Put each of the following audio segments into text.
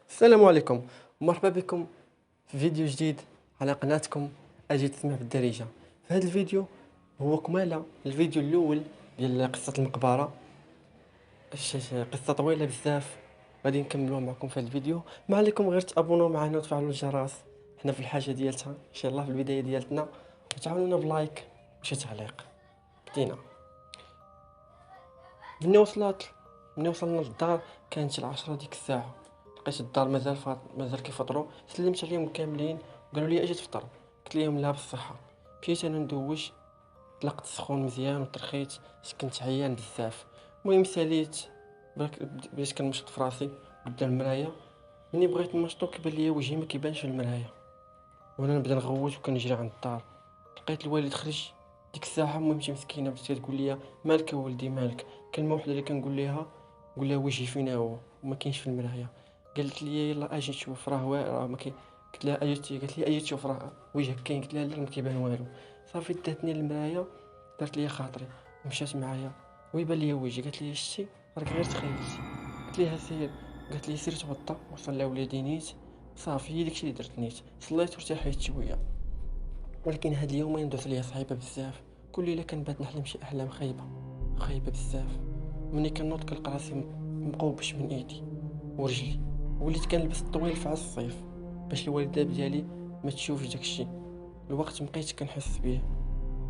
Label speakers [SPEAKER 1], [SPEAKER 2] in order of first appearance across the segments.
[SPEAKER 1] السلام عليكم، مرحبا بكم في فيديو جديد على قناتكم أجي تسمع بالدارجة. في هذا الفيديو هو كمالة الفيديو الأول ديال قصة المقبرة. قصة طويلة بزاف، غادي نكملوها معكم في هذا الفيديو. ما عليكم غير تابوناو معنا وتفعلوا الجرس، حنا في الحاجة ديالتها إن شاء الله في البداية ديالتنا، وتعاونونا بلايك وشي تعليق. بدينا. ملي وصلنا للدار كانت شي 10 ديك الساعة. لقيت الدار مازال كيفطروا. سلمت عليهم كاملين، قالوا لي اجي تفطر. قلت لهم لا بالصحه. مشيت انا ندوش، طلقت السخون مزيان وترخيت، كنت عيان بزاف. المهم ساليت، بديت كنمشط في راسي قدام المرايه. ملي بغيت نمشطو كيبان ليا وجهي ما كيبانش في المرايه، وانا نبدا نغوت وكنجري عند الدار. لقيت الوالد خرج ديك الساعه. المهم شي مسكينه بدات تقول لي مالك يا ولدي مالك. كلمه وحده اللي كنقول لها، نقول لها وجهي فينا هو وما كاينش في المرايه. قالت لي يلا اجي نشوف راه ما كاين. قلت لها اجي، قالت لي اجي تشوف راه وجهك كاين. قلت لها لا ما كيبان والو. صافي داتني المرايه، دارت لي خاطري ومشات معايا ويبان لي وجهي. قالت لي شتي راك غير تخيلتي. قلت لها سير. قالت لي سير توضا وصلي وليدي نيت. صافي هي داكشي اللي درت، نيت صليت وارتحيت شويه. ولكن هاد اليومين دوز عليا صعيبه بزاف. كل ليله كنبات نحلم شي احلام خايبه بزاف. ملي كنوض كنلقى راسي مقوبش من ايدي ورجلي. وليت كنلبس الطويل في عز الصيف باش الوالده ديالي ما تشوفش داكشي. الوقت مبقيتش كنحس بيه،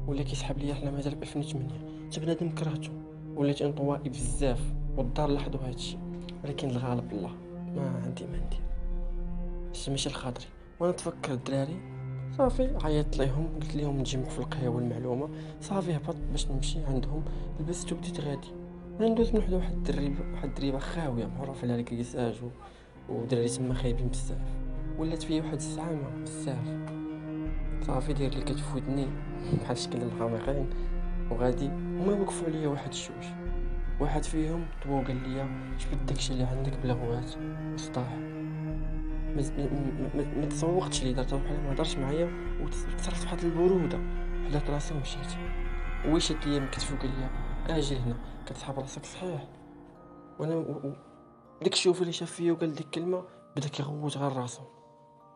[SPEAKER 1] ولا كيسحب ليا احنا مازال ب 2008. حتى بنادم كرهته، وليت انطوائي بزاف، والدار لاحظوا هادشي. ولكن الغالب الله، ما ندير ماشي الخاطري. وانا تفكر الدراري، صافي عيطت ليهم قلت لهم نجمعوا في القهوه المعلومه. صافي هبط باش نمشي عندهم، لبست وبديت غادي. وانا ندوز من حدا واحد الدريبه خاويه معروف على الكريساج ودراري تما خايبين بزاف. ولات فيا واحد الزعامه بزاف. صافي داير لي كتف ودني بحال شكل الغامقين وغادي. هما وقفوا عليا واحد الجوج، واحد فيهم طبو قال لي جبد داكشي اللي عندك بلا غوات وصداع. ما تسوقتش لي، درت بحال ما هضرش معايا وتصرفت بواحد البروده. حلات راسي ومشيت. ويشد ليا من كتفو قال لي اجي هنا كتسحب راسك صحيح. وانا داك الشوف اللي شاف فيا وقال ديك الكلمه بدا كيغوت غير راسو،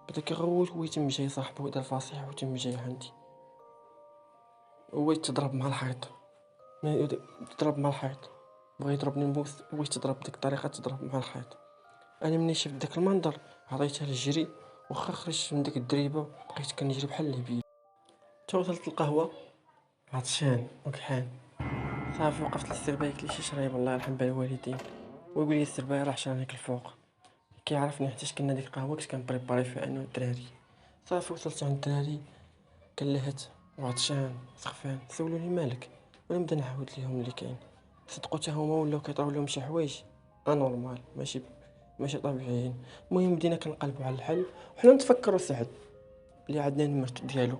[SPEAKER 1] بدا كيغوت ويتم جاي صاحبو دار فاصيح ويتم جاي عندي. هو يتضرب مع الحيط، ما يضرب مع الحيط. بغا يضربني نبوس، هو يتضرب ديك الطريقه، تضرب مع الحيط. انا ملي شفت داك المنظر عطيتها للجري، واخا خرجت من ديك الدريبه بقيت كنجري بحال الهبيل. تا وصلت القهوه عطشان وكحان. صافي وقفت للسرباي قلت لي شي شريب الله يرحم بها الوالدين. ويقول لي السرباي راه شانيك الفوق. كيعرفني حيت كنا ديك القهوه كنت كنبريباري فيها انا والدراري. صافي وصلت عند الدراري كلهت وعطشان سخفان. سولوني مالك، وانا نبدا نعاود ليهم اللي كاين. صدقوا حتى هما ولاو كيطراو لهم شي حوايج انورمال، ماشي طبيعيين. المهم بدينا كنقلبوا على الحل وحنا نتفكروا سعد اللي عندنا المرت ديالو.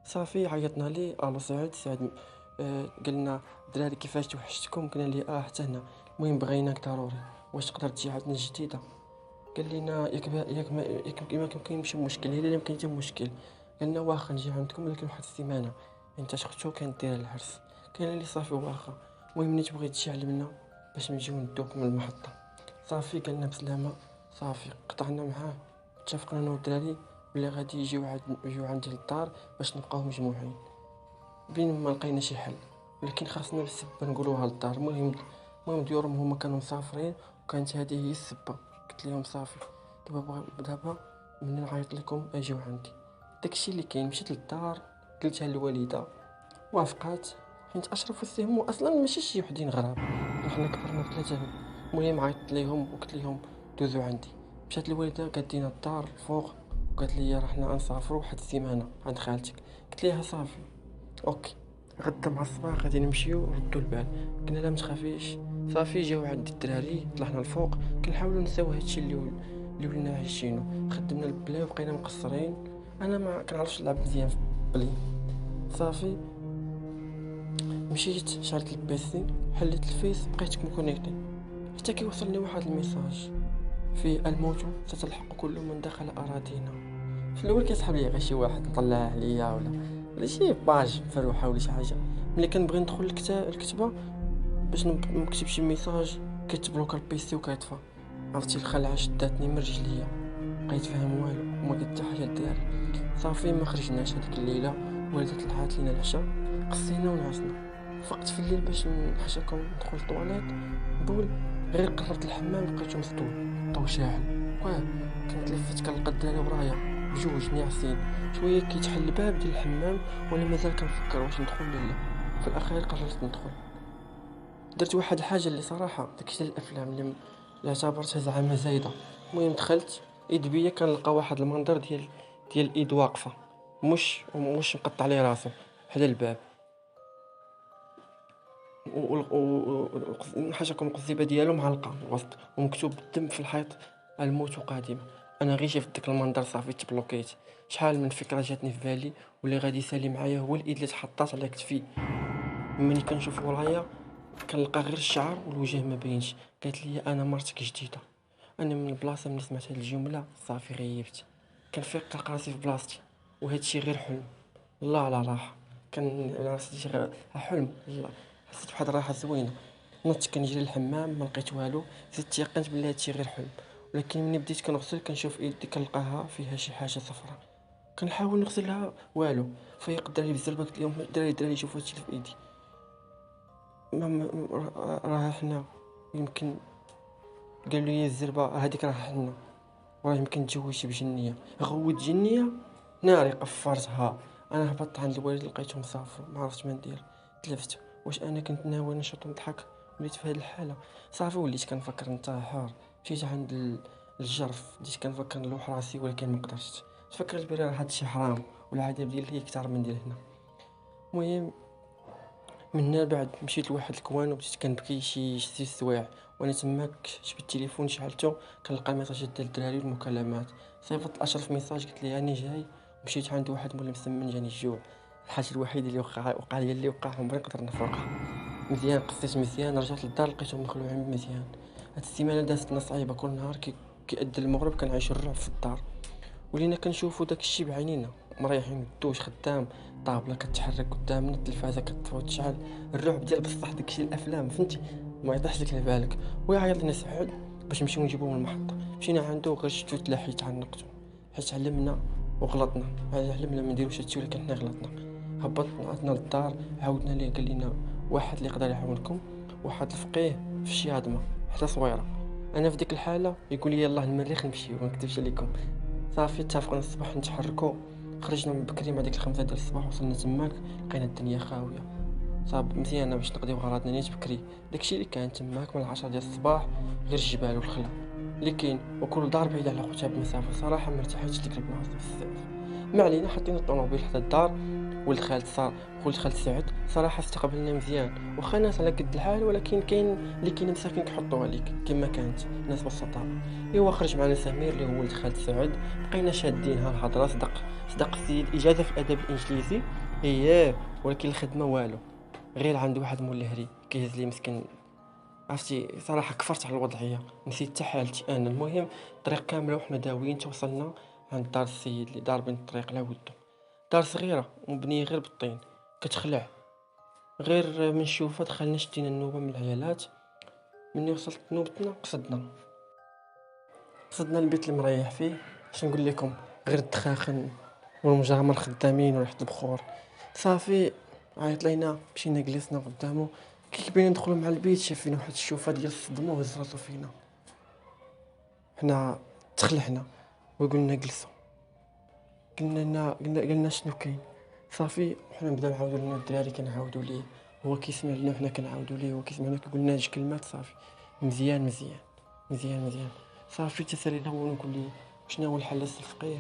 [SPEAKER 1] صافي عيطنا ليه الو سعد قلنا الدراري كيفاش توحشتكم. قلنا ليه حتى هنا. المهم بغيناك ضروري، واش تقدر تجي عندنا جديده. قال لنا ياك ما كاين ماشي مشكل، الا ما كاين حتى مشكل. قلنا واخا نجي عندكم ولكن واحد السيمانه انت شختو كندير العرس. قال لي صافي واخا. المهم ملي تبغي تجي علمنا باش نجيو ندوك من المحطه. صافي قالنا بسلامه. صافي قطعنا معاه، اتفقنا انا والدراري بلي غادي يجيو عندي للدار باش نبقاو مجموعين. بين ما لقينا شي حل، ولكن خاصنا بالسبه نقولوها للدار. المهم ديورهم هما كانوا مسافرين وكانت هذه هي السبه. قلت لهم صافي دابا ملي نعيط لكم اجيو عندي. داكشي اللي كاين. مشيت للدار قلتها للوالده، وافقات. حيت اشرف وسهمو اصلا ماشي شي وحدين غراب، حنا كبرنا بثلاثه. المهم عيطت ليهم وقلت لهم دوزو عندي. مشات الوالده قادينا الدار الفوق وقالت لي راه حنا غنسافروا واحد السيمانه عند خالتك. قلت ليها صافي اوكي، غدا مع الصباح غادي نمشيو ردوا البال. قلنا لا متخافيش. صافي جاو عند الدراري، طلعنا الفوق كنحاولوا نساو هادشي اللي ولينا عايشينو. خدمنا البلا وبقينا مقصرين. انا ما كنعرفش نلعب مزيان في بلي. صافي مشيت شعلت البيسي، حليت الفيس، بقيت مكونيكتي حتى كيوصلني واحد الميساج فيه الموت ستلحق كل من دخل اراضينا. في الاول كيسحب لي غير شي واحد مطلع عليا ولا شي باج مفروحه ولا شي حاجه. ملي كنبغي ندخل الكتابه باش نكتب شي ميساج كيتبلوكا البيسي وكيطفى. عرفتي الخلعه شداتني من رجليا، بقيت فاهم والو وما قلت حتى حاجه للدراري. صافي ما خرجناش هذيك الليله، والدة طلعت لينا العشاء، قصينا ونعسنا. فقت في الليل باش نحشاكم ندخل الطواليت نبول، غير قربت الحمام لقيتو مسدود، الضو شاعل. واه كنت لفت كنلقى الدراري ورايا بجوج ناعسين. شويه كيتحل الباب ديال الحمام وانا مازال كنفكر واش ندخل ولا لا. في الاخير قررت ندخل. درت واحد الحاجه اللي صراحه داكشي الافلام اللي اعتبرتها زعما زايده. المهم دخلت، ايد بيا كنلقى واحد المنظر ديال الايد واقفه، مش مقطع لي راسو حدا الباب، حاشاكم القضيبه ديالو معلقه الوسط ومكتوب بالدم في الحيط: الموت قادم. انا غير شفت داك المنظر صافي تبلوكيت. شحال من فكره جاتني في بالي واللي غادي يسالي معايا هو الايد اللي تحطات على كتفي. ملي كنشوف ورايا كنلقى غير الشعر والوجه ما باينش. قالت لي: انا مرتك جديده. انا من البلاصه ملي سمعت هاد الجمله صافي غيبت. كنفيق كنلقى راسي في بلاصتي وهادشي غير حلم. الله على راحه. كان راسي شي غير حلم. الله، حسيت بواحد الراحه زوينه. نطت كنجري للحمام ما لقيت والو، زدت تيقنت بلي هادشي غير حلم. ولكن ملي بديت كنغسل كنشوف ايدي كنلقاها فيها شي حاجه صفراء. كنحاول نغسلها والو. فيق الدراري بزاف قلت لهم: الدراري شوفوا هادشي اللي في ايدي. راه حنا يمكن، قالوا لي الزربه هذيك راه حنا، وراه يمكن تزوجتي بجنيه. غوت جنيه ناري قفرتها. انا هبطت عند الوالد لقيتهم صافوا، ما عرفتش ما ندير. تلفت، واش انا كنت ناوي نشط ونضحك؟ وليت في هذه الحاله صافي وليت كنفكر ننتحر. مشيت عند الجرف، بديت كنفكر نلوح راسي ولكن ما قدرتش. تفكرت بلي راه هادشي حرام والعذاب ديال هي كثر من ديال هنا. المهم من هنا بعد مشيت لواحد الكوان وبديت كنبكي شي 6 سوايع. وانا تماك جبت التليفون شعلته كنلقى ميساجات ديال الدراري والمكالمات. صيفط الاشرف ميساج قلت ليه راني جاي. مشيت عند واحد مولي مسمن جاني الجوع. الحاجه الوحيده اللي وقع لي اللي وقع عمري نقدر نفرقها. مزيان قصيت مزيان، رجعت للدار لقيتهم مخلوعين مزيان. هاد السيمانه دازتنا صعيبه، كل نهار كيأذن المغرب كنعيشوا الرعب في الدار. ولينا كنشوفوا داك الشيء بعينينا، مريحين الدوش خدام، طابله كتحرك قدامنا، التلفازه كتطفى وتشعل. الرعب ديال بصح داك الشيء الافلام فهمتي، ما يطيحش لك لبالك. ويعيط لنا سعود باش نمشيو نجيبوه من المحطه. مشينا عنده غير شفتو تلاحيت عنقتو، حيت علمنا وغلطنا. علمنا ما نديروش هادشي ولكن حنا غلطنا. هبطنا عدنا للدار، عاودنا ليه قال لنا: واحد اللي يقدر يعاونكم، واحد الفقيه في الشياضمه حتى صويره. انا في ديك الحاله يقول لي: يلاه المريخ نمشيو، ما نكذبش عليكم. صافي اتفقنا الصباح نتحركوا. خرجنا من بكري مع ديك 5 ديال الصباح، وصلنا تماك لقينا الدنيا خاويه. صاب مزيانه باش نقضيو غراضنا نيت بكري. داكشي اللي كان تماك من 10 ديال الصباح غير الجبال والخلا اللي كاين، وكل دار بعيده على خوتها بمسافه. صراحه ما ارتحيتش ديك البلاصه بزاف. ما علينا، حطينا الطوموبيل حدا الدار. ولد خالد صار ولد خالد سعد صراحه استقبلنا مزيان، واخا ناس على قد الحال ولكن كاين اللي كاين مساكن كيحطوها عليك كما كانت ناس بسطاء. ايوا خرج معنا سمير اللي هو ولد خالد سعد، بقينا شادينها الهضره. صدق السيد اجازه في الادب الانجليزي اييه، ولكن الخدمه والو. غير عند واحد مول الهري كيهز لي مسكين. عرفتي صراحه كفرت على الوضعيه، نسيت حتى حالتي انا. المهم الطريق كامله وحنا داويين توصلنا عند دار السيد اللي دار بين الطريق على ولده. دار صغيره ومبنيه غير بالطين، كتخلع. غير من شوفها دخلنا شدينا النوبه من العيالات. مني وصلت نوبتنا قصدنا البيت اللي مريح فيه. اش نقول لكم، غير الدخاخن والمجامر خدامين وريحه البخور. صافي عيط لينا، مشينا جلسنا قدامه. كي كبينا ندخلوا مع البيت شاف فينا واحد الشوفه ديال الصدمه وهز راسو فينا. حنا تخلعنا وقلنا جلسوا. قلنا شنو كاين. صافي حنا نبداو نعاودوا لنا الدراري كنعاودوا ليه، هو كيسمع لنا وحنا كنعاودوا ليه، هو كيسمعنا كيقولنا جوج كلمات. صافي مزيان مزيان مزيان مزيان. صافي تسالينا هو نقول ليه شنو هو الحل الفقيه.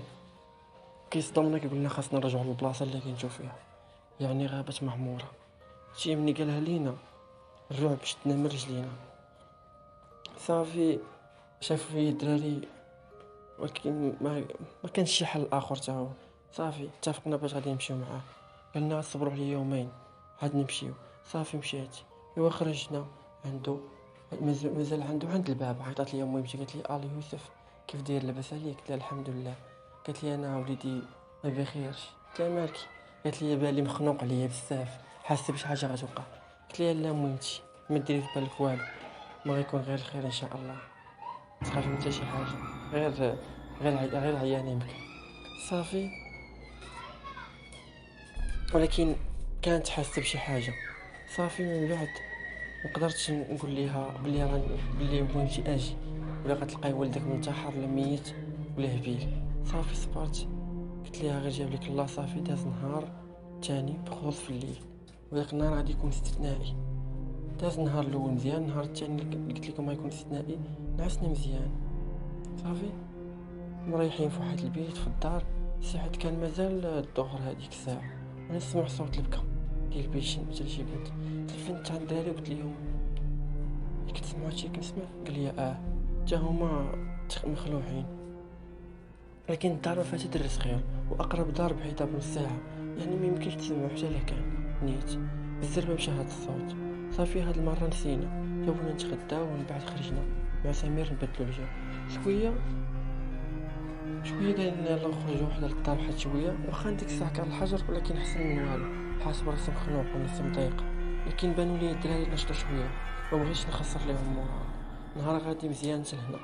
[SPEAKER 1] كيصدمنا كيقول لنا خاصنا نرجعوا للبلاصه اللي كنتو فيها، يعني غابه معموره. شي مني قالها لينا الرعب شدنا من رجلينا. صافي شاف فيه الدراري ولكن ما كانش شي حل اخر تا هو. صافي اتفقنا باش غادي نمشيو معاه. قالنا صبروا عليا يومين عاد نمشيو. صافي مشيت. ايوا خرجنا عنده، مازال عنده عند الباب. عيطات لي امي مشي قالت لي: الي يوسف كيف داير لاباس عليك؟ قلت لها الحمد لله. قالت لي: انا وليدي ما بخيرش. قلت لها مالك؟ قالت لي: بالي مخنوق عليا بزاف، حاسه بشي حاجه غتوقع. قلت لها لا مهمتي، ما ديري في بالك والو، ما غيكون غير الخير ان شاء الله. تخافي من حتى شي حاجة، غير غير عيانة يمكن. صافي. ولكن كانت حاسة بشي حاجة. صافي من بعد مقدرتش نقول ليها بلي راني بلي بغيتي اجي، ولا غتلقاي والدك منتحر ولا ميت ولا هبيل. صافي صبرت، قلت ليها غير جاب لك الله. صافي داز نهار تاني بخوص في الليل، وداك النهار غادي يكون استثنائي. داز النهار الاول مزيان، النهار الثاني اللي قلت لكم غيكون استثنائي نعسنا مزيان. صافي مريحين في واحد البيت في الدار. الساعات كان مازال الظهر هذيك الساعه، وانا سمع صوت البكا ديال بيشين حتى لشي بنت. تلفنت عند الدراري وقلت لهم كتسمعوا هادشي كنسمع؟ قال لي حتى هما مخلوعين. لكن الدار ما فيها دري صغير، واقرب دار بعيده بنص ساعه، يعني ما يمكنش تسمعوا حتى الا كان نيت. بالزربه مشى هاد الصوت. صافي هاد المره نسينا، جاوبنا نتغداو ومن بعد خرجنا مع سمير نبدلو الجو شويه شويه. قال لنا يلا نخرجوا وحده للدار بحال شويه، واخا ديك الساعه كان الحجر ولكن حسن من والو، حاسب راسي مخنوق ونفسي مضايقه. لكن بانوا لي الدراري نشطوا شويه، ما بغيتش نخسر ليهم موراهم. نهار غادي مزيان حتى لهنا،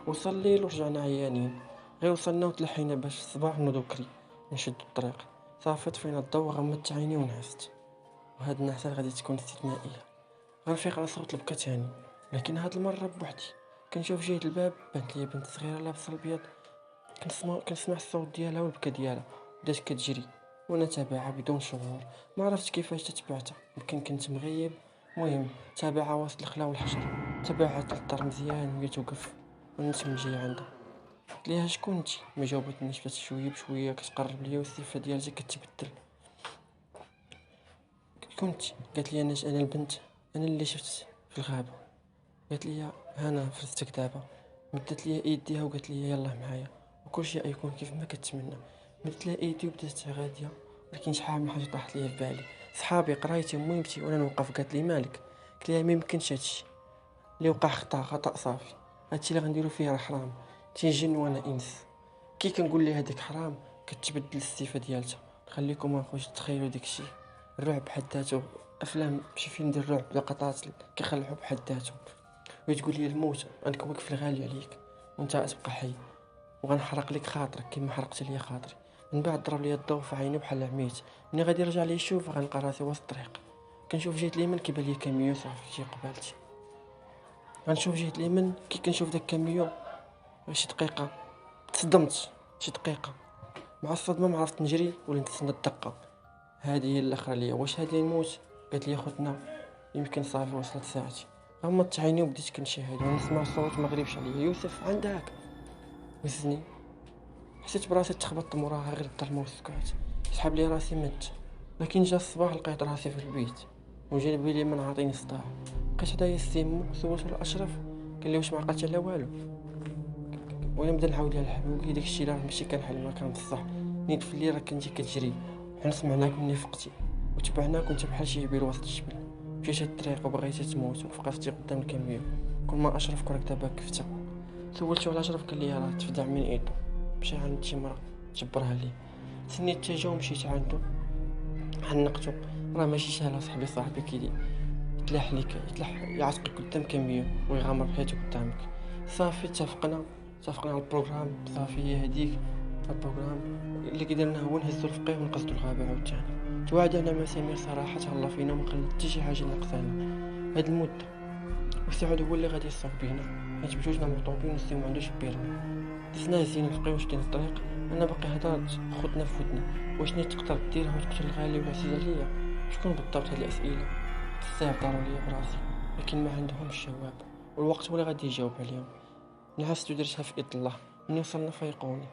[SPEAKER 1] وصل الليل ورجعنا عيانين. غير وصلنا وتلحينا باش الصباح نوضو بكري نشدو الطريق. صافي طفينا الضو وغمضت عيني ونعست. وهاد النعسه غادي تكون استثنائيه. غنفيق على صوت البكا تاني، لكن هاد المره بوحدي. كنشوف جهه الباب بانت لي بنت صغيره لابسه الابيض. كنسمع الصوت ديالها والبكا ديالها، بدات كتجري وانا تابعها بدون شعور. ما عرفتش كيفاش تتبعتها، يمكن كنت مغيب. المهم تابعها وسط الخلا والحجر، تابعها للدار مزيان وهي توقف وانا تما جاي عندها. قلت ليها شكون انتي؟ ما جاوبتنيش، بدات شويه بشويه كتقرب ليا والصفه ديالها كتبدل. كنتي؟ قالت لي انا البنت، انا اللي شفت في الغابه. قالت لي انا فرستك دابا. مدت لي ايديها وقالت لي يلاه معايا، وكل شيء يكون كيف ما كتمنى. مدت لها ايدي وبدات غاديه، ولكن شحال من حاجه طاحت لي في بالي. صحابي قرايتي مهمتي وانا نوقف. قالت لي مالك؟ قلت لها ما يمكنش هادشي اللي وقع، خطا صافي. هادشي اللي غنديرو فيه راه حرام، تيجن وانا انس. كي كنقول لها هذيك حرام كتبدل الصفه ديالها. نخليكم اخويا تخيلوا داكشي. الرعب بحد ذاته، افلام شي فيلم ديال الرعب لقطات كيخلعوا بحد ذاتهم. وتقول لي الموت غنكوك في الغالي عليك وانت غتبقى حي، وغنحرق لك خاطرك كما حرقت لي خاطري. من بعد ضرب لي الضوء في عيني بحال عميت. ملي غادي يرجع لي يشوف غنلقى راسي وسط الطريق. كنشوف جهه اليمين كيبان لي كاميو صافي شي قبالتي. غنشوف جهه اليمين كي كنشوف داك كاميو شي دقيقه تصدمت. شي دقيقه مع الصدمه ما عرفت نجري ولا نتسنى الدقه. هذه هي الاخره ليا، واش هذه نموت؟ قالت لي خوتنا يمكن صافي وصلت ساعتي. غمضت عيني وبديت كنشاهد ونسمع صوت ما غريبش عليا. يوسف عندك؟ وزني، حسيت براسي تخبطت موراها غير الظلمه والسكوت. سحب لي راسي مت. لكن جا الصباح لقيت راسي في البيت وجا بالي من عاطيني صداع. بقيت حدايا السيمو سولت على اشرف، قال لي واش ما عقلتش على والو. وانا نبدا نعاود لها الحل ونقول لي داكشي راه ماشي كان حل، ما كان بصح. نيت في الليل راه كنتي كتجري، حنا سمعناك مني فقتي وتبعناك وانت بحال شي هبيل وسط الجبل. مشيت الطريق وبغيتي تموت وقفتي قدام الكاميو. كل ما اشرف كرك دابا كفته. سولته على اشرف قال لي راه تفدع من ايدو، مشى عند شي مرا جبرها لي. سنيت حتى جا ومشيت عندو حنقتو. راه ماشي سهله صاحبي كيدي يتلاح ليك يعتقك قدام كاميو ويغامر بحياتو قدامك. صافي اتفقنا على البروغرام. صافي هي هذيك البروغرام اللي درناه هو نهزو الفقيه ونقصدو الغابه عاوتاني. توعدنا مع سمير صراحه تهلا فينا وما خلت حتى شي حاجه ناقصانا هاد المده. وسعود هو اللي غادي يصوب بينا حيت بجوجنا مخطوبين والسي ما عندوش بيرنا. دزنا هزينا الفقيه وشدينا الطريق. انا باقي هضرت خوتنا في ودني. واش نيت تقدر ديرها وتقتل الغالي والعزيز عليا؟ شكون بالضبط؟ هاد الاسئله بزاف داروا ليا براسي لكن ما عندهمش جواب، والوقت هو اللي غادي يجاوب عليهم. نعست ودرتها في يد الله. ملي وصلنا فيقوني.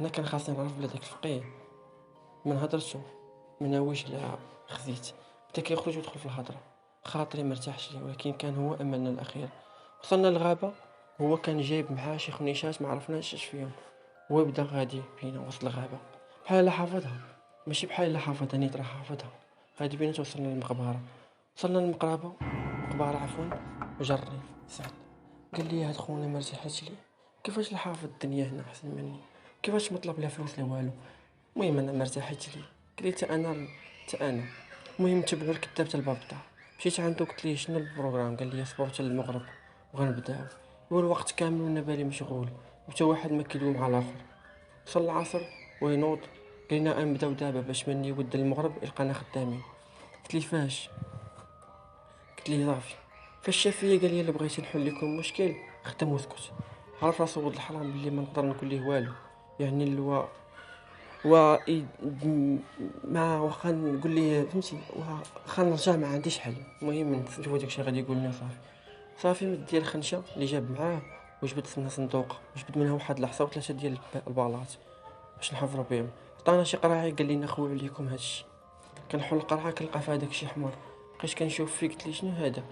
[SPEAKER 1] انا كان خاصني نعرف بلا داك الفقيه من هضرتو ما ناويش على خزيت. بدا كيخرج ويدخل في الهضره. خاطري مرتاحش ليه، ولكن كان هو املنا الاخير. وصلنا للغابه، هو كان جايب معاه شي خنيشات ما عرفناش اش فيهم. هو بدا غادي بينا وسط الغابه بحال الا حافظها، ماشي بحال الا حافظها نيت راه حافظها. غادي بينا توصلنا للمقبره. وصلنا للمقربه مقبره عفوا. وجرني سعد قال لي هاد خونا مرتاحش ليه. كيفاش الحافظ الدنيا هنا احسن مني؟ كيفاش مطلب لا فلوس لا والو؟ المهم انا مرتاحش ليه. قال لي تا انا. المهم تبعو الكتاب تا الباب الدار. مشيت عندو قلت ليه شنو البروغرام؟ قال لي صبروا حتى المغرب وغنبداو. هو الوقت كامل وانا بالي مشغول، وتا واحد ما كيدوي مع الاخر. وصل العصر وينوض، قلنا غنبداو دابا باش من يود المغرب يلقانا خدامين. قلت ليه فاش؟ قلت ليه صافي. فاش شاف فيا قال لي الا بغيتي نحل لكم مشكل خدم واسكت. عرف راسو ولد الحرام بلي ما نقدر نقول ليه والو، يعني اللي هو ما واخا نقول ليه فهمتي، واخا نرجع ما عنديش حل. المهم نشوفو داكشي غادي يقول لنا صافي مد ديال الخنشه اللي جاب معاه، وجبدت منها صندوق، وجبد منها واحد الحصى وثلاثه ديال البالاط باش نحفروا بهم. عطانا شي قرعه قال لنا خويو عليكم هادشي. كنحل القرعه كنلقى فيها داكشي حمر، بقيت كنشوف فيه قلت ليه شنو هذا؟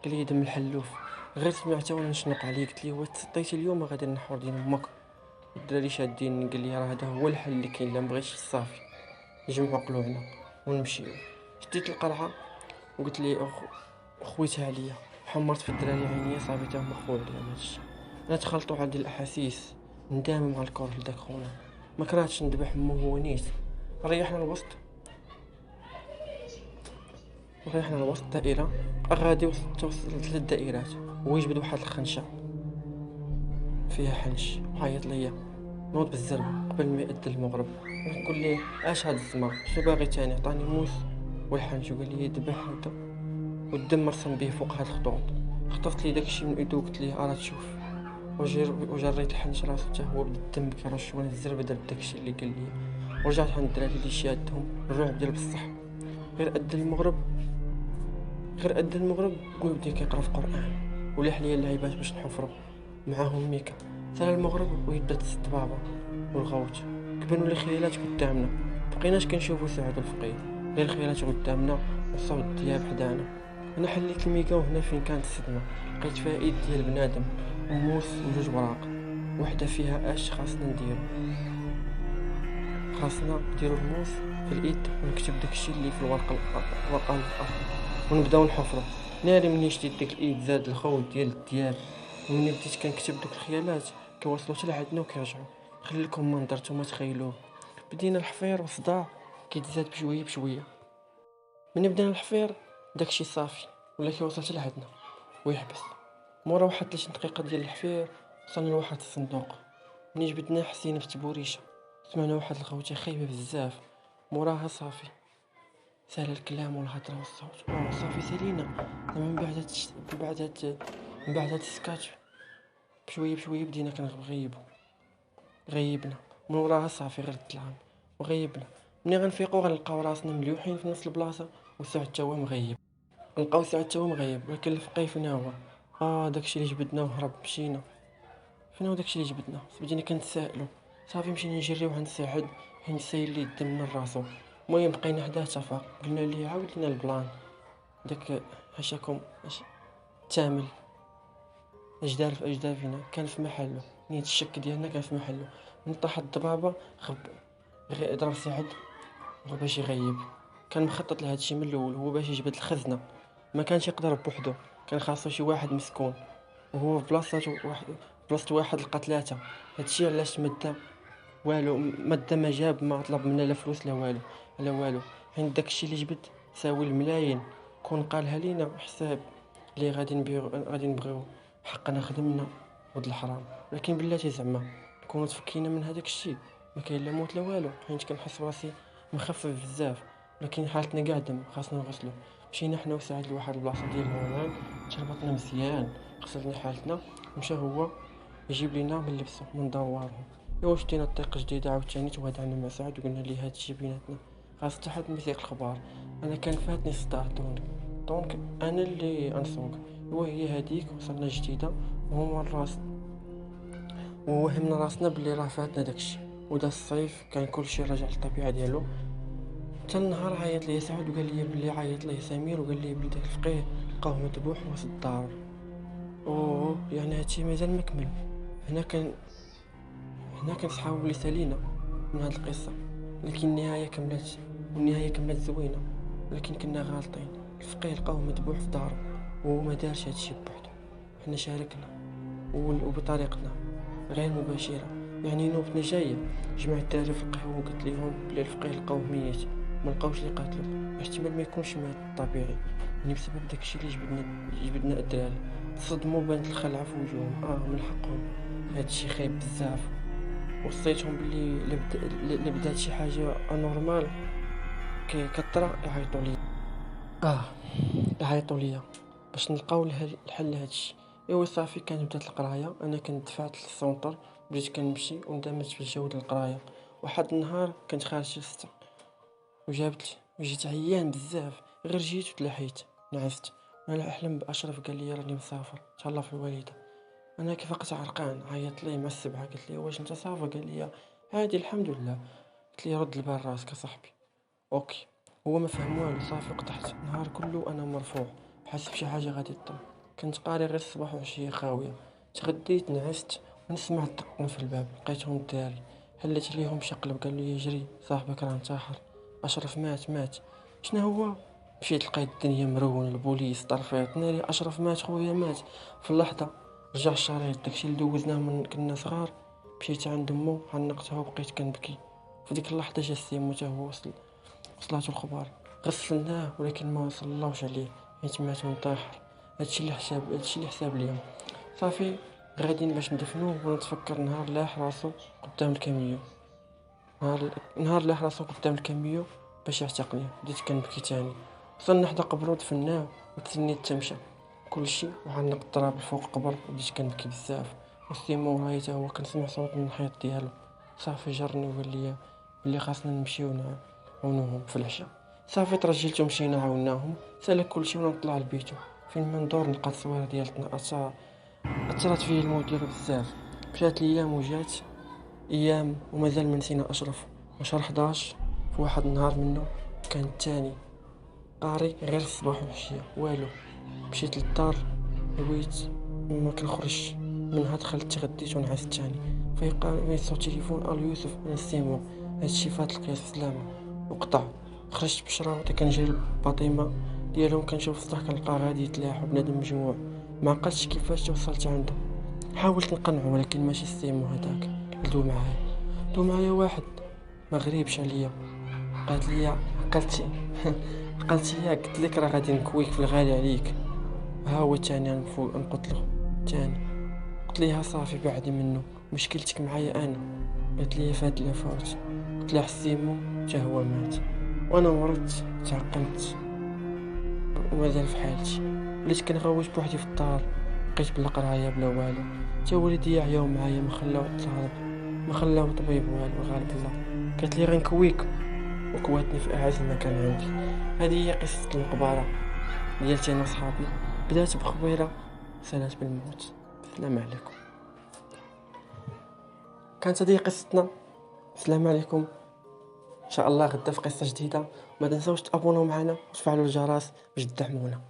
[SPEAKER 1] قال لي دم الحلوف. غير سمعته وانا نشنق عليه قلت ليه واش تسطيتي اليوم غادي نحور ديال امك؟ الدراري شادين قال لي راه هذا هو الحل اللي كاين، الا مبغيتش صافي نجمعوا قلوعنا ونمشيو. شديت القرعه وقلت ليه خويتها عليا، حمرت في الدراري عينيا صافي تا هما خو عليا هادشي. انا تخلطوا عندي الاحاسيس، ندامي مع الكور لداك خونا، ما كرهتش ندبح مو هو نيت. ريحنا الوسط الدائره، غادي وصلت للدائرات، هو يجبد واحد الخنشه فيها حنش وعيط ليا نوض بالزربه قبل ما يأذن المغرب. نقول ليه اش هاد الزمر شنو باغي تاني؟ عطاني موس والحنش وقال لي ذبح هكا، والدم مرسم به فوق هاد الخطوط. خطفت لي داكشي من ايدو قلت ليه ارا تشوف، وجريت الحنش راسو حتى هو بدا الدم كيرش، وانا الزربه درت داكشي اللي قال لي. ورجعت عند الدراري اللي شادهم الرعب ديال بصح. غير أدى المغرب قول بدي كيقرا في القران، ولاح ليا اللعيبات باش نحفروا معاهم ميكا. صار المغرب ويبدا الطبابه والغوت، كبنوا لي خيالات قدامنا، بقيناش كنشوفوا سعد الفقير، غير الخيالات قدامنا والصوت ديال حدانا. انا حليت الميكا وهنا فين كانت الصدمه، لقيت فيها ايد ديال بنادم وموس وجوج وراق، وحده فيها اش خاصنا نديرو الموس في الايد ونكتب داكشي اللي في الورقه الارض ونبداو نحفروا. ناري مني شديت ديك الايد زاد الخوت ديال الدياب، ومني بديت كنكتب دوك الخيالات كيوصلوا حتى لعندنا وكيرجعوا. خلي لكم منظر نتوما تخيلوه. بدينا الحفير والصداع كيتزاد بشويه. من بدينا الحفير داكشي صافي ولا كيوصل حتى لعندنا ويحبس. مورا واحد 30 دقيقه ديال الحفير وصلنا لواحد الصندوق. مني جبدناه حسينا في تبوريشه، سمعنا واحد الغوته خايبه بزاف. موراها صافي سال الكلام والهضره والصوت صافي سالينا. من بعد هاد السكاتش بشويه بدينا غيبنا من وراها صافي غير الظلام وغيبنا. ملي غنفيقو غنلقاو راسنا مليوحين في نفس البلاصه، وسعد تا هو مغيب. نلقاو سعد تا هو مغيب، ولكن الفقيه فينا هو داكشي اللي جبدنا وهرب مشينا. فين هو داكشي اللي جبدنا؟ بدينا كنتسائلوا. صافي مشينا نجريو عند سعد حيت سايل لي الدم من راسو. المهم بقينا حداه تفاق، قلنا ليه عاود لينا البلان داك هاشاكم التامل اجدافنا كان في محله، نيت الشك ديالنا كان في محله. من طاح الضبابه غير ضرب سعد هو باش يغيب. كان مخطط لهذا الشيء من الاول، هو باش يجبد الخزنه، ما كانش يقدر بوحدو، كان خاصو شي واحد مسكون، وهو في بلاصه واحد لقى ثلاثه. هادشي علاش مادة ما جاب ما طلب منا لا فلوس لا والو حيت داكشي اللي جبد ساوي الملايين. كون قالها لينا حساب اللي غادي نبغيو حقنا خدمنا ود الحرام. لكن بلاتي زعما نكونوا تفكينا من هذاك الشيء ما كاين لا موت لا والو، حيت كنحس براسي مخفف بزاف. لكن حالتنا كاع دم خاصنا نغسلو. مشينا حنا وسعد لواحد البلاصه ديال الهونان، تربطنا مزيان، غسلنا حالتنا، مشى هو يجيب لينا من لبسو من دوارهم. شدينا الطريقه جديده عاوتاني توادعنا مع سعد وقلنا ليه هادشي بيناتنا خاص حتى حد ما يسيق الخبار. انا كان فاتني الصداع دونك انا اللي انسوق. هي هذيك وصلنا جديده ووهمنا راسنا بلي راه فاتنا داكشي. ودا الصيف كان كلشي راجع للطبيعه ديالو. حتى النهار عيط لي سعد وقال لي بلي عيط ليه سمير وقال لي بلي داك الفقيه لقاوه مذبوح وسط الدار. يعني هادشي مازال مكمل. هنا كان صحابو اللي سالينا من هاد القصه، لكن النهايه كملت زوينه. لكن كنا غالطين. الفقيه لقاوه مذبوح في دارو وهو ما دارش هادشي بوحدو، حنا شاركنا وبطريقتنا غير مباشره. يعني نوبتنا جايه جمعت الدراري في القهوه وقلت لهم بلي الفقيه لقاوه ميت، ما لقاوش اللي قاتلو. احتمال ما يكونش مات طبيعي، يعني بسبب داكشي اللي جبدنا الدراري. تصدموا بانت الخلعة في وجوههم. من حقهم، هادشي خايب بزاف. وصيتهم بلي إلا بدات شي حاجة انورمال كطرا يعيطوا ليا. اه يعيطوا ليا باش نلقاو الحل لهادشي. ايوا صافي، كانت بدات القرايه، انا كنت دفعت للسونطر، بديت كنمشي واندمجت في الجو ديال القرايه. واحد النهار كنت خارج شي 6 وجيت عيان بزاف، غير جيت وتلاحيت نعست. وانا احلم باشرف قال لي راني مسافر، تهلا في الوالده. انا كيف فقت عرقان، عيطت ليه مع السبعه، قلت ليه واش انت صافي؟ قال لي عادي الحمد لله. قلت ليه رد البال راسك صاحبي. اوكي. هو ما فهم والو، صافي قطعت. نهار كله انا مرفوع، حاسس بشي حاجه غادي تطم. كنت قاري غير الصباح وعشيه خاويه. تغديت نعست ونسمع الدقن في الباب، لقيتهم الدراري. حليت ليهم شقلب، قال لي جري صاحبك راه انتحر، اشرف مات. شنو هو؟ مشيت لقيت الدنيا مرون، البوليس طرفات ناري، اشرف مات خويا مات. في اللحظه رجع الشريط، داكشي اللي دوزناه من كنا صغار. مشيت عند امو، عنقتها وبقيت كنبكي. في ديك اللحظه جا السيمو تا هو وصلاتو الخبار. غسلناه ولكن ما وصلناوش عليه، حيت مات منتحر. هادشي اللي حساب اليوم. صافي غاديين باش ندفنوه، وانا نتفكر نهار لاح راسو قدام الكاميو. نهار لاح راسو قدام الكاميو باش يعتقني، بديت كنبكي تاني. وصلنا حدا قبرو دفناه وتسنيت تمشى كلشي، وعلق التراب فوق قبر، وبديت كنبكي بزاف. والسيمو ورايا تا هو كنسمع صوت من الحيط ديالو. صافي جرني وقال لي بلي خاصنا نمشيو نعاونوهم في العشاء. صافي ترجلت ومشينا عاوناهم، سالك كلشي وانا نطلع لبيتو. فين ما ندور نلقى التصويره ديالتنا. اثرت فيه الموت ديالو بزاف. مشات الايام وجات ايام ومازال ما نسينا اشرف. وشهر 11 في واحد النهار منه كان الثاني قاري غير الصباح والعشيه والو. مشيت للدار لويت ما كنخرجش منها، دخلت تغديت ونعست تاني. فيقع صوت تليفون، يوسف انا السيمو، هادشي فات القياس سلامة. وقطع. خرجت بشرا وتا كنجري الباطمه ديالهم، كنشوف السطح كنلقى غادي يتلاح بنادم مجموع. ما عقلتش كيفاش توصلت عنده. حاولت نقنعه ولكن ماشي السيمو هداك. دو معايا واحد ما غريبش عليا، قالت لي عقلتي عقلتي ياك؟ قلت لك راه غادي نكويك في الغالي عليك. ها هو تاني نقول له تاني. قلت ليها صافي بعدي منه، مشكلتك معايا انا. قالت لي فات الفوت. قلت لها حسيمو حتى هو مات. وانا مرضت تعقمت ومازال في حالتي. وليت كنغوت بوحدي في الدار، بقيت بلا قرايه بلا والو. تا والدي عياو معايا، ما خلاو طبيب والو، غالب الله. قالت لي غنكويك، وكواتني في اعز مكان عندي. هذه هي قصه المقبره ديالتي انا وصحابي. بدات بخبيره سالات بالموت. السلام عليكم. كانت هذه قصتنا. السلام عليكم. ان شاء الله غدا في قصه جديده. ما تنساوش تابوناو معنا وتفعلوا الجرس باش تدعمونا.